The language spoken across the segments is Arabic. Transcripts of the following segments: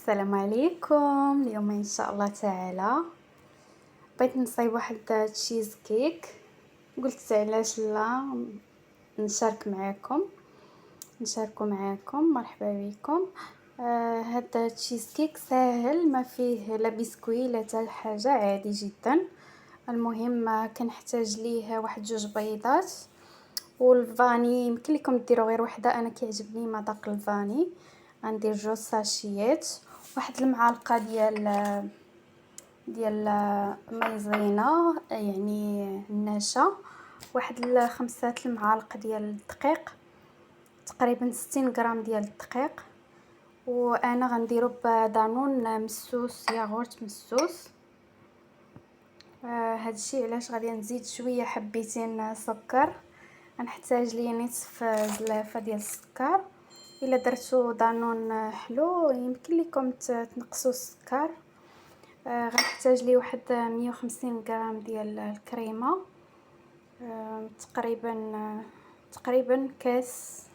السلام عليكم. اليوم ان شاء الله تعالى بغيت نصايب واحد تشيز كيك. قلت علاش لا نشاركو معاكم. مرحبا بكم. هذا تشيز كيك ساهل، ما فيه لا بسكوي لا حتى حاجه، عادي جدا. المهم كنحتاج ليه واحد 2 بيضات والفاني. يمكن لكم ديروا غير وحده، انا كيعجبني مذاق الفاني. غندير 2 ساشيات، واحد المعلقه ديال مايزينا يعني الناشا، واحد 5 المعالق ديال الدقيق، تقريبا 60 غرام ديال الدقيق. وانا غنديرو بدانون مسوس، ياغورت مسوس. هادشي علاش غادي نزيد شويه حبيتين سكر. غنحتاج لي نصف زلافه ديال السكر. الا درتو دانون حلو يمكن لكم تنقصوا السكر. غنحتاج لي واحد 150 غرام ديال الكريمه، تقريبا كاس.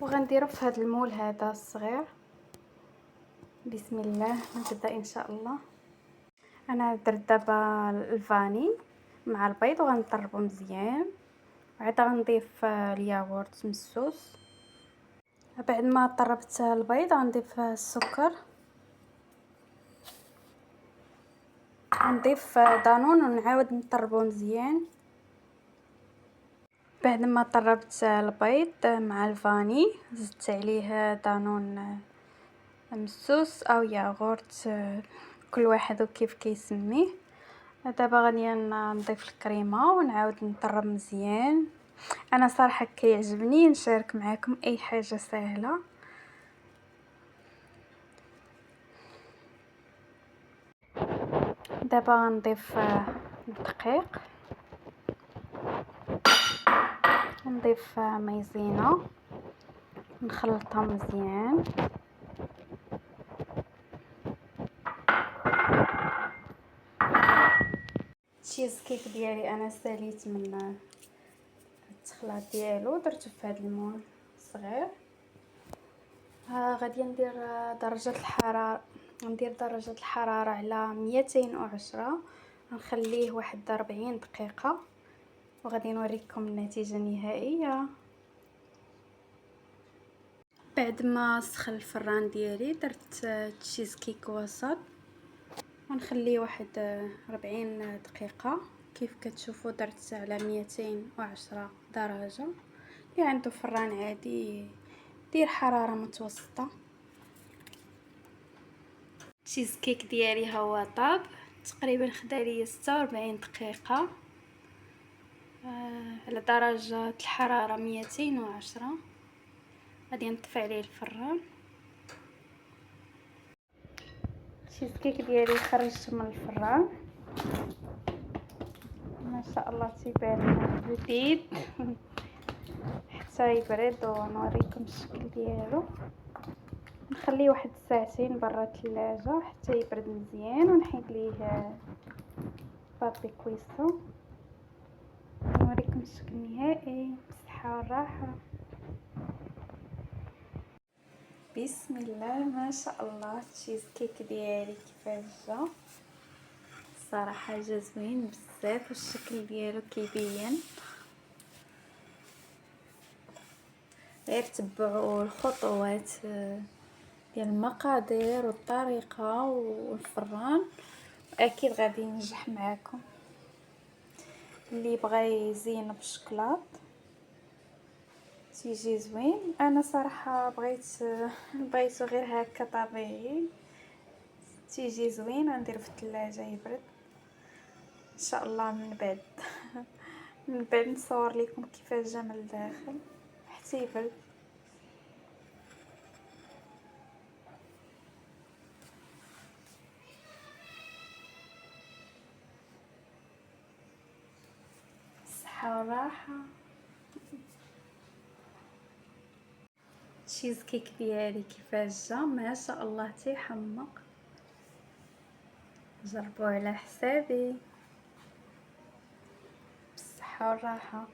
وغنديرو في هذا المول هذا الصغير. بسم الله نبدا ان شاء الله. انا درت دابا الفاني مع البيض وغنطربو مزيان، عاد غنضيف الياغورت مسوس. بعد ما طربت البيض غنضيف السكر، نضيف دانون ونعاود نطربو مزيان. بعد ما طربت البيض مع الفاني زدت عليه دانون مسوس او ياغورت، كل واحد وكيف كيسميه. دابا غادي نضيف الكريمه ونعاود نطرب مزيان. انا صراحه كيعجبني نشارك معكم اي حاجه سهله. دابا غنضيف الدقيق، نضيف مايزينا، نخلطها مزيان. التشيز كيك ديالي انا ساليت من التخلاط ديالو، درته في هذا المول صغير. غادي ندير درجه الحراره على 210. نخليه واحد 40 دقيقه وغادي نوريكم النتيجه النهائيه. بعد ما سخن الفران ديالي درت تشيز كيك وسط ونخليه واحد 40 دقيقه. كيف كتشوفوا درت على 210 درجه. اللي عنده فران عادي دير حراره متوسطه. التشيز كيك ديالي ها هو طاب، تقريبا خدا لي 46 دقيقه على درجه الحراره 210. غادي نطفي عليه الفران. التشيز كيك ديالي خرجت من الفران، ما شاء الله تيبان جديد حتى يبرد ونوريكم الشكل ديالو. نخليه واحد 2 ساعات برا الثلاجه حتى يبرد مزيان ونحيد ليه بابي كويسون. نوريكم الشكل النهائي بالصحه والراحه. بسم الله ما شاء الله. التشيز كيك ديالي كيفاش جا، صراحه جا زوين بزاف والشكل ديالو كيبين. غير تبعوا الخطوات ديال المقادير والطريقه والفران، اكيد غادي ينجح معكم. اللي بغى يزين بالشكلاط تيجي زوين. انا صراحه بغيتو غير هكا طبيعي، تيجي زوين. ندير في الثلاجه يبرد ان شاء الله. من بعد نصور لكم كيفاش جا من الداخل حتى يبرد. الصحه والراحه. التشيز كيك ديالي كيفاش جا ما شاء الله تيحمق. جربوه على حسابي بالصحه والراحه.